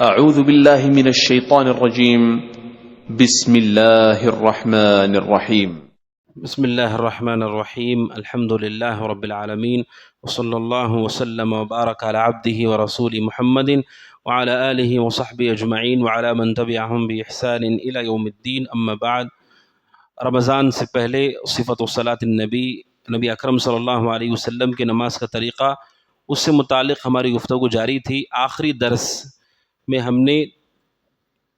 أعوذ بالله من الشيطان الرجيم. بسم الله الرحمن الرحيم. بسم اللہ الرحمن الرحیم الحمد للہ رب العالمین وصلی اللہ وسلم وبارک علی عبدہ ورسول محمد وعلی آلہ وصحبہ اجمعین وعلی من تبعہم بإحسان الی یوم الدین. اما بعد، رمضان سے پہلے صفت صلاۃ النبی، نبی اکرم صلی اللہ علیہ وسلم کے نماز کا طریقہ، اس سے متعلق ہماری گفتگو جاری تھی. آخری درس میں ہم نے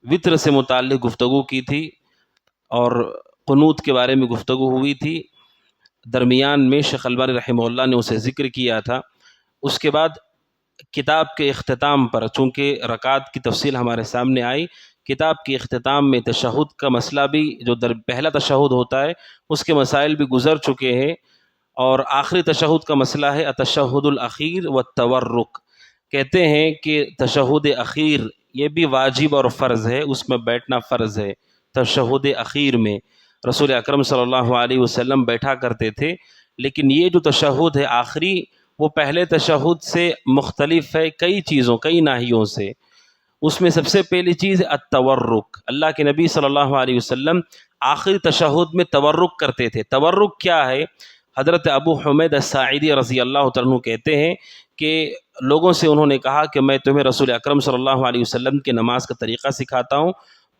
وطر سے متعلق گفتگو کی تھی اور قنوت کے بارے میں گفتگو ہوئی تھی. درمیان میں شیخ البانی رحمہ اللہ نے اسے ذکر کیا تھا. اس کے بعد کتاب کے اختتام پر، چونکہ رکعت کی تفصیل ہمارے سامنے آئی، کتاب کے اختتام میں تشہد کا مسئلہ بھی، جو پہلا تشہد ہوتا ہے اس کے مسائل بھی گزر چکے ہیں، اور آخری تشہد کا مسئلہ ہے التشہد الاخیر والتورک. کہتے ہیں کہ تشہد اخیر یہ بھی واجب اور فرض ہے، اس میں بیٹھنا فرض ہے. تشہد اخیر میں رسول اکرم صلی اللہ علیہ وسلم بیٹھا کرتے تھے، لیکن یہ جو تشہد ہے آخری، وہ پہلے تشہد سے مختلف ہے کئی چیزوں، کئی ناحیوں سے. اس میں سب سے پہلی چیز ہے التورک. اللہ کے نبی صلی اللہ علیہ وسلم آخری تشہد میں تورک کرتے تھے. تورک کیا ہے؟ حضرت ابو حمید الساعدی رضی اللہ تعالیٰ عنہ کہتے ہیں کہ لوگوں سے انہوں نے کہا کہ میں تمہیں رسول اکرم صلی اللہ علیہ وسلم کے نماز کا طریقہ سکھاتا ہوں.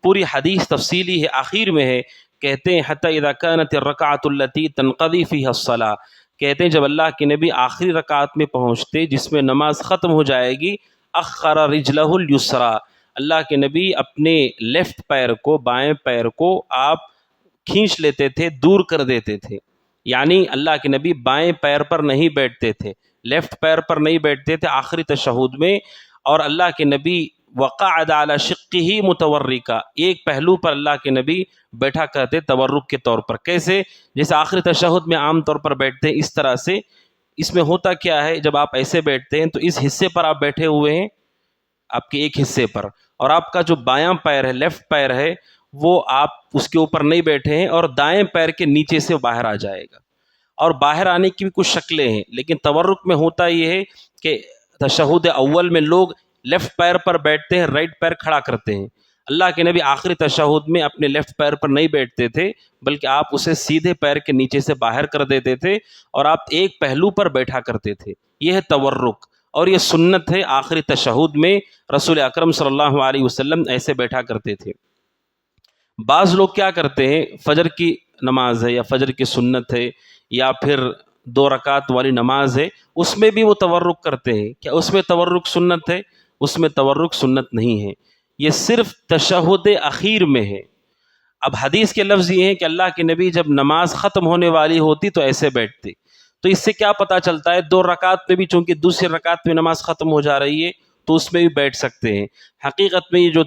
پوری حدیث تفصیلی ہے، آخر میں ہے. کہتے ہیں حتی اذا كانت الرکعۃ التي تنقضی فیہا الصلاۃ، کہتے ہیں جب اللہ کے نبی آخری رکعت میں پہنچتے جس میں نماز ختم ہو جائے گی، اخر رجلہ الیسریٰ، اللہ کے نبی اپنے لیفٹ پیر کو، بائیں پیر کو آپ کھینچ لیتے تھے، دور کر دیتے تھے. یعنی اللہ کے نبی بائیں پیر پر نہیں بیٹھتے تھے، لیفٹ پیر پر نہیں بیٹھتے تھے آخری تشہد میں. اور اللہ کے نبی وقعد علی شقہ متورکا، ایک پہلو پر اللہ کے نبی بیٹھا کرتے تورک کے طور پر. کیسے؟ جیسے آخری تشہد میں عام طور پر بیٹھتے ہیں اس طرح سے. اس میں ہوتا کیا ہے، جب آپ ایسے بیٹھتے ہیں تو اس حصے پر آپ بیٹھے ہوئے ہیں، آپ کے ایک حصے پر، اور آپ کا جو بایاں پیر ہے، لیفٹ پیر ہے، وہ آپ اس کے اوپر نہیں بیٹھے ہیں، اور دائیں پیر کے نیچے سے باہر آ جائے گا. اور باہر آنے کی بھی کچھ شکلیں ہیں، لیکن تورک میں ہوتا یہ ہے کہ تشہد اول میں لوگ لیفٹ پیر پر بیٹھتے ہیں، رائٹ پیر کھڑا کرتے ہیں. اللہ کے نبی آخری تشہد میں اپنے لیفٹ پیر پر نہیں بیٹھتے تھے، بلکہ آپ اسے سیدھے پیر کے نیچے سے باہر کر دیتے تھے اور آپ ایک پہلو پر بیٹھا کرتے تھے. یہ ہے تورک، اور یہ سنت ہے. آخری تشہد میں رسول اکرم صلی اللہ علیہ وسلم ایسے بیٹھا کرتے تھے. بعض لوگ کیا کرتے ہیں، فجر کی نماز ہے یا فجر کی سنت ہے یا پھر 2 رکعت والی نماز ہے، اس میں بھی وہ تورک کرتے ہیں. کیا اس میں تورک سنت ہے؟ اس میں تورک سنت نہیں ہے، یہ صرف تشہد اخیر میں ہے. اب حدیث کے لفظ یہ ہیں کہ اللہ کے نبی جب نماز ختم ہونے والی ہوتی تو ایسے بیٹھتے. تو اس سے کیا پتہ چلتا ہے؟ 2 رکعت میں بھی چونکہ دوسری رکعت میں نماز ختم ہو جا رہی ہے تو اس میں بھی بیٹھ سکتے ہیں. حقیقت میں یہ جو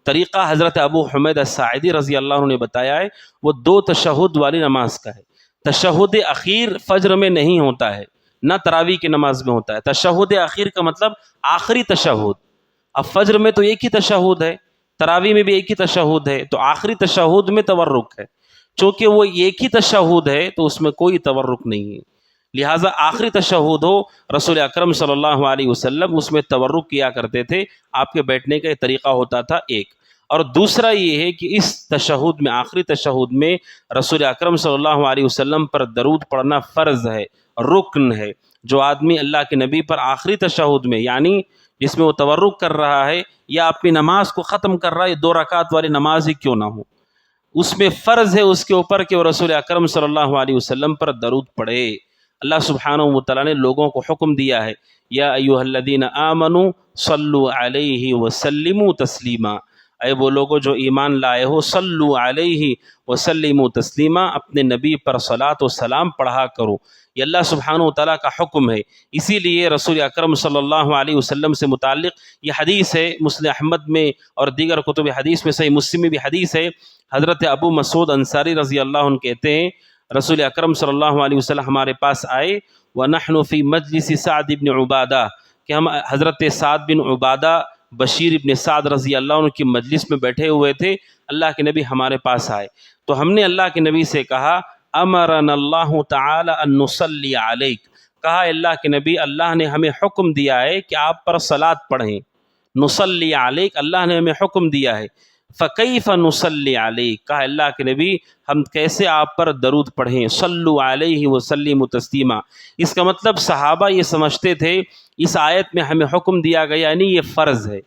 طریقہ حضرت ابو حمید الساعدی رضی اللہ عنہ نے بتایا ہے، وہ 2 تشہد والی نماز کا ہے. تشہد اخیر فجر میں نہیں ہوتا ہے، نہ تراویح کی نماز میں ہوتا ہے. تشہد اخیر کا مطلب آخری تشہد. اب فجر میں تو ایک ہی تشہد ہے، تراویح میں بھی ایک ہی تشہد ہے، تو آخری تشہد میں تورک ہے. چونکہ وہ ایک ہی تشہد ہے تو اس میں کوئی تورک نہیں ہے، لہٰذا آخری تشہد ہو، رسول اکرم صلی اللہ علیہ وسلم اس میں تورک کیا کرتے تھے. آپ کے بیٹھنے کا یہ طریقہ ہوتا تھا ایک. اور دوسرا یہ ہے کہ اس تشہد میں، آخری تشہد میں رسول اکرم صلی اللہ علیہ وسلم پر درود پڑھنا فرض ہے، رکن ہے. جو آدمی اللہ کے نبی پر آخری تشہد میں، یعنی جس میں وہ تورک کر رہا ہے یا اپنی نماز کو ختم کر رہا ہے، 2 رکعت والی نماز ہی کیوں نہ ہو، اس میں فرض ہے اس کے اوپر کہ وہ رسول اکرم صلی اللہ علیہ وسلم پر درود پڑھے. اللہ سبحانہ و تعالیٰ نے لوگوں کو حکم دیا ہے، یا ایھا الذین آمنوا صلوا علیہ وسلموا تسلیما، اے وہ لوگوں جو ایمان لائے ہو، صلو علیہ وسلموا تسلیما، اپنے نبی پر صلاۃ و سلام پڑھا کرو. یہ اللہ سبحانہ و تعالیٰ کا حکم ہے. اسی لیے رسول اکرم صلی اللہ علیہ وسلم سے متعلق یہ حدیث ہے، مسلم احمد میں اور دیگر کتب حدیث میں، صحیح مسلم میں بھی حدیث ہے. حضرت ابو مسعود انصاری رضی اللہ عنہ کہتے ہیں رسول اکرم صلی اللہ علیہ وسلم ہمارے پاس آئے، وَنَحْنُ فِي مَجْلِسِ سعد بن عبادہ، کہ ہم حضرت سعد بن عبادہ بشیر ابن سعد رضی اللہ عنہ کی مجلس میں بیٹھے ہوئے تھے. اللہ کے نبی ہمارے پاس آئے تو ہم نے اللہ کے نبی سے کہا، امرنا اللہ تعالی ان نصلی علیک، کہا اللہ کے نبی اللہ نے ہمیں حکم دیا ہے کہ آپ پر صلاۃ پڑھیں. نصلی علیک، اللہ نے ہمیں حکم دیا ہے. فکیف نصلی علیک، کہا اللہ کے نبی ہم کیسے آپ پر درود پڑھیں. صلو علیہ وسلموا تسلیما. اس کا مطلب صحابہ یہ سمجھتے تھے اس آیت میں ہمیں حکم دیا گیا یعنی یہ فرض ہے.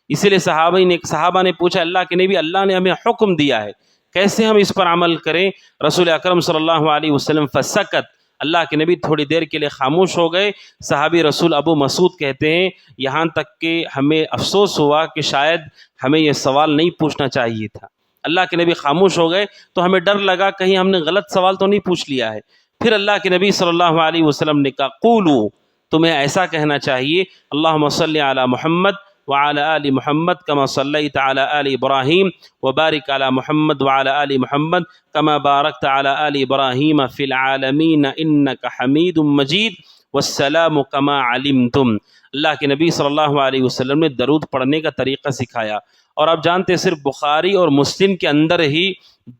اسی لیے صحابہ نے پوچھا اللہ کے نبی اللہ نے ہمیں حکم دیا ہے کیسے ہم اس پر عمل کریں. رسول اکرم صلی اللہ علیہ وسلم فسکت، اللہ کے نبی تھوڑی دیر کے لیے خاموش ہو گئے. صحابی رسول ابو مسعود کہتے ہیں یہاں تک کہ ہمیں افسوس ہوا کہ شاید ہمیں یہ سوال نہیں پوچھنا چاہیے تھا. اللہ کے نبی خاموش ہو گئے تو ہمیں ڈر لگا کہیں ہم نے غلط سوال تو نہیں پوچھ لیا ہے. پھر اللہ کے نبی صلی اللہ علیہ وسلم نے کہا قولو، تمہیں ایسا کہنا چاہیے اللہم صلی علی محمد وعلی آل محمد کما صلیت علی آل ابراہیم وبارک علی محمد وعلی آل محمد کما بارکت علی آل ابراہیم فی العالمین انک حمید مجید والسلام کما علمتم. اللہ کے نبی صلی اللہ علیہ وسلم نے درود پڑھنے کا طریقہ سکھایا. اور آپ جانتے ہیں صرف بخاری اور مسلم کے اندر ہی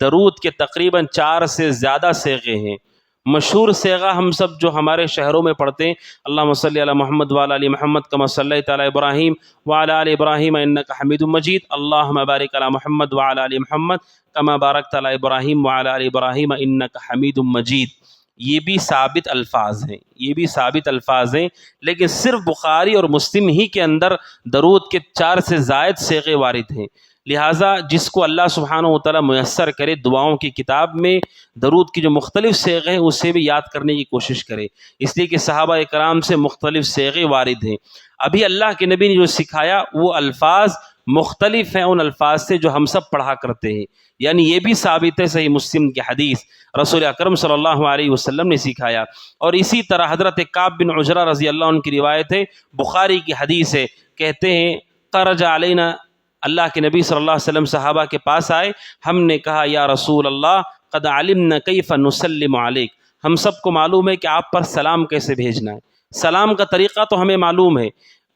درود کے تقریباً 4 سے زیادہ صیغے ہیں. مشہور صیغہ ہم سب جو ہمارے شہروں میں پڑھتے ہیں اللہم صلی علی محمد وعلی آل محمد کما صلیت علی ابراہیم وعلی آل ابراہیم انک حمید مجید اللہم بارک علی محمد وعلی آل محمد کما بارکت علی ابراہیم وعلی آل ابراہیم انک حمید مجید. یہ بھی ثابت الفاظ ہیں لیکن صرف بخاری اور مسلم ہی کے اندر درود کے 4 سے زائد صیغے وارد ہیں. لہٰذا جس کو اللہ سبحانہ و تعالیٰ میسر کرے دعاؤں کی کتاب میں درود کی جو مختلف صیغے ہیں اسے بھی یاد کرنے کی کوشش کرے، اس لیے کہ صحابہ کرام سے مختلف صیغے وارد ہیں. ابھی اللہ کے نبی نے جو سکھایا وہ الفاظ مختلف ہیں ان الفاظ سے جو ہم سب پڑھا کرتے ہیں. یعنی یہ بھی ثابت ہے صحیح مسلم کی حدیث رسول اکرم صلی اللہ علیہ وسلم نے سکھایا. اور اسی طرح حضرت کعب بن عجرہ رضی اللہ عنہ کی روایت ہے، بخاری کی حدیث ہے، کہتے ہیں خرج علینا، اللہ کے نبی صلی اللہ علیہ وسلم صحابہ کے پاس آئے، ہم نے کہا یا رسول اللہ قد علمنا کیف نسلم علیک، ہم سب کو معلوم ہے کہ آپ پر سلام کیسے بھیجنا ہے، سلام کا طریقہ تو ہمیں معلوم ہے،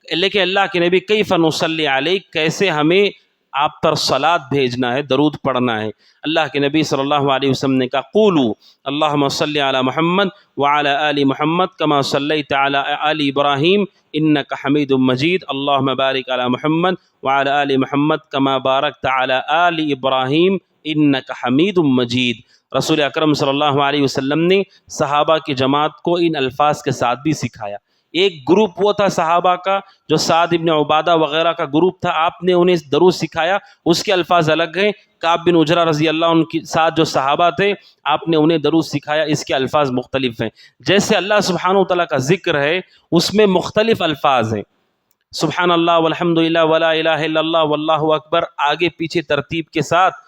لیکن اللہ کے نبی کیف نصلی علیک، کیسے ہمیں آپ پر صلات بھیجنا ہے، درود پڑھنا ہے. اللہ کے نبی صلی اللہ علیہ وسلم نے کہا قولو اللہم صلی علی محمد وعلی آل محمد کما صلیت علی آل ابراہیم انک حمید مجید اللہم بارک علی محمد وعلی آل محمد کما بارکت علی آل ابراہیم انک حمید مجید. رسول اکرم صلی اللہ علیہ وسلم نے صحابہ کی جماعت کو ان الفاظ کے ساتھ بھی سکھایا. ایک گروپ وہ تھا صحابہ کا جو سعد ابن عبادہ وغیرہ کا گروپ تھا، آپ نے انہیں درود سکھایا، اس کے الفاظ الگ ہیں. کعب بن عجرہ رضی اللہ عنہ کے ساتھ جو صحابہ تھے آپ نے انہیں درود سکھایا، اس کے الفاظ مختلف ہیں. جیسے اللہ سبحانہ و تعالیٰ کا ذکر ہے اس میں مختلف الفاظ ہیں، سبحان اللہ والحمد للہ ولا الہ الا اللہ واللہ اکبر، آگے پیچھے ترتیب کے ساتھ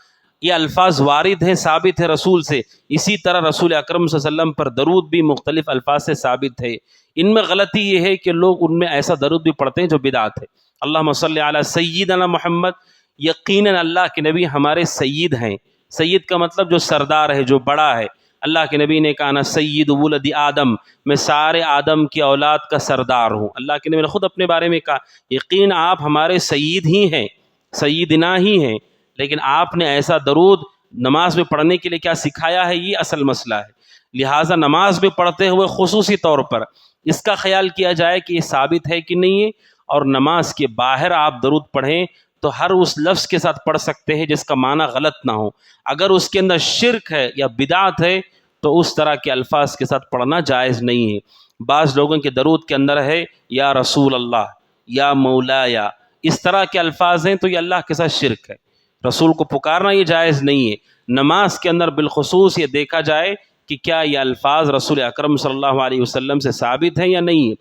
یہ الفاظ وارد ہیں، ثابت ہے رسول سے. اسی طرح رسول اکرم صلی اللہ علیہ وسلم پر درود بھی مختلف الفاظ سے ثابت ہے. ان میں غلطی یہ ہے کہ لوگ ان میں ایسا درود بھی پڑھتے ہیں جو بدعت ہے. اللہم صلی علی سیدنا محمد، یقیناً اللہ کے نبی ہمارے سید ہیں. سید کا مطلب جو سردار ہے، جو بڑا ہے. اللہ کے نبی نے کہا نا سید ولد آدم، میں سارے آدم کی اولاد کا سردار ہوں. اللہ کے نبی نے خود اپنے بارے میں کہا یقین آپ ہمارے سید ہی ہیں، سیدنا ہی ہیں. لیکن آپ نے ایسا درود نماز میں پڑھنے کے لیے کیا سکھایا ہے، یہ اصل مسئلہ ہے. لہٰذا نماز میں پڑھتے ہوئے خصوصی طور پر اس کا خیال کیا جائے کہ یہ ثابت ہے کہ نہیں ہے. اور نماز کے باہر آپ درود پڑھیں تو ہر اس لفظ کے ساتھ پڑھ سکتے ہیں جس کا معنی غلط نہ ہو. اگر اس کے اندر شرک ہے یا بدعت ہے تو اس طرح کے الفاظ کے ساتھ پڑھنا جائز نہیں ہے. بعض لوگوں کے درود کے اندر ہے یا رسول اللہ، یا مولا، یا اس طرح کے الفاظ ہیں تو یہ اللہ کے ساتھ شرک ہے. رسول کو پکارنا یہ جائز نہیں ہے. نماز کے اندر بالخصوص یہ دیکھا جائے کہ کیا یہ الفاظ رسول اکرم صلی اللہ علیہ وسلم سے ثابت ہیں یا نہیں ہے.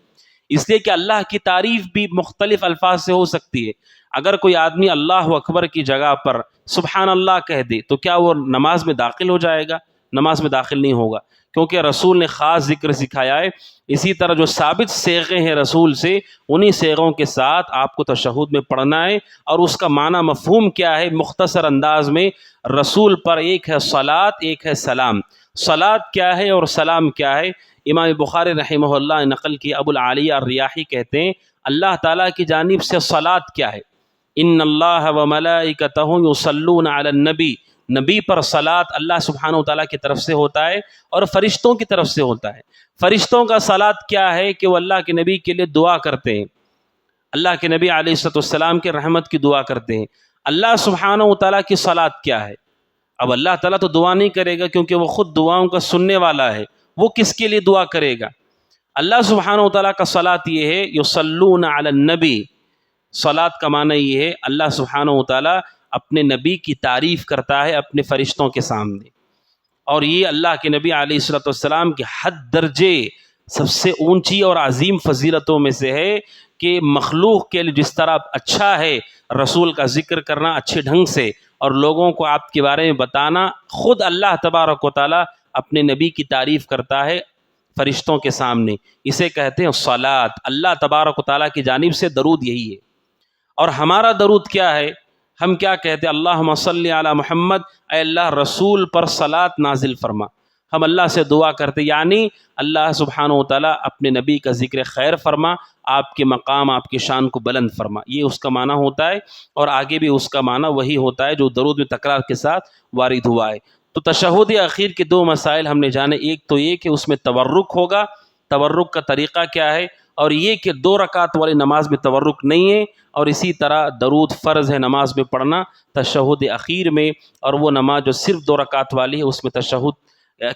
اس لیے کہ اللہ کی تعریف بھی مختلف الفاظ سے ہو سکتی ہے. اگر کوئی آدمی اللہ اکبر کی جگہ پر سبحان اللہ کہہ دے تو کیا وہ نماز میں داخل ہو جائے گا؟ نماز میں داخل نہیں ہوگا، کیونکہ رسول نے خاص ذکر سکھایا ہے. اسی طرح جو ثابت صیغے ہیں رسول سے، انہی صیغوں کے ساتھ آپ کو تشہد میں پڑھنا ہے. اور اس کا معنی مفہوم کیا ہے مختصر انداز میں، رسول پر ایک ہے صلات، ایک ہے سلام. صلات کیا ہے اور سلام کیا ہے؟ امام بخاری رحمہ اللہ نے نقل کی، ابو العالیہ الریاحی کہتے ہیں اللہ تعالیٰ کی جانب سے صلات کیا ہے؟ ان اللہ و ملائکتہ یصلون علی النبی، نبی پر صلات اللہ سبحانہ و تعالیٰ کی طرف سے ہوتا ہے اور فرشتوں کی طرف سے ہوتا ہے. فرشتوں کا صلات کیا ہے کہ وہ اللہ کے نبی کے لیے دعا کرتے ہیں. اللہ کے نبی علیہ الصلوۃ والسلام کے رحمت کی دعا کرتے ہیں. اللہ سبحانہ و تعالیٰ کی صلاۃ کیا ہے؟ اب اللہ تعالیٰ تو دعا نہیں کرے گا کیونکہ وہ خود دعاؤں کا سننے والا ہے، وہ کس کے لیے دعا کرے گا؟ اللہ سبحانہ و تعالیٰ کا صلاۃ یہ ہے یصلون علی النبی. صلاۃ کا معنی یہ ہے اللہ سبحانہ و تعالیٰ اپنے نبی کی تعریف کرتا ہے اپنے فرشتوں کے سامنے، اور یہ اللہ کے نبی علیہ الصلوۃ والسلام کے حد درجے سب سے اونچی اور عظیم فضیلتوں میں سے ہے کہ مخلوق کے لیے جس طرح اچھا ہے رسول کا ذکر کرنا اچھے ڈھنگ سے اور لوگوں کو آپ کے بارے میں بتانا، خود اللہ تبارک و تعالیٰ اپنے نبی کی تعریف کرتا ہے فرشتوں کے سامنے. اسے کہتے ہیں صلاۃ. اللہ تبارک و تعالیٰ کی جانب سے درود یہی ہے. اور ہمارا درود کیا ہے؟ ہم کیا کہتے ہیں؟ اللہم صلی علی محمد، اے اللہ رسول پر صلاۃ نازل فرما. ہم اللہ سے دعا کرتے یعنی اللہ سبحانہ و تعالیٰ اپنے نبی کا ذکر خیر فرما، آپ کے مقام آپ کی شان کو بلند فرما. یہ اس کا معنی ہوتا ہے، اور آگے بھی اس کا معنی وہی ہوتا ہے جو درود میں تکرار کے ساتھ وارد ہوا ہے. تو تشہد اخیر کے دو مسائل ہم نے جانے، ایک تو یہ کہ اس میں تورک ہوگا، تورک کا طریقہ کیا ہے، اور یہ کہ 2 رکعت والی نماز میں تورک نہیں ہے، اور اسی طرح درود فرض ہے نماز میں پڑھنا تشہد اخیر میں، اور وہ نماز جو صرف 2 رکعت والی ہے اس میں تشہد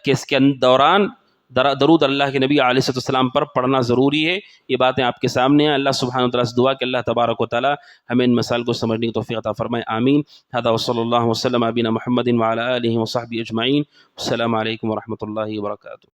کے اس کے دوران درود اللہ کے نبی علیہ السلام پر پڑھنا ضروری ہے. یہ باتیں آپ کے سامنے ہیں. اللہ سبحانہ و تعالیٰ سے دعا کہ اللہ تبارک و تعالیٰ ہمیں ان مسائل کو سمجھنے کی توفیق عطا فرمائے. آمین. ھذا وصلی اللہ وسلم علی نبینا محمد وعلی آلہ وصحبہ اجمعین. السلام علیکم ورحمۃ اللہ وبرکاتہ.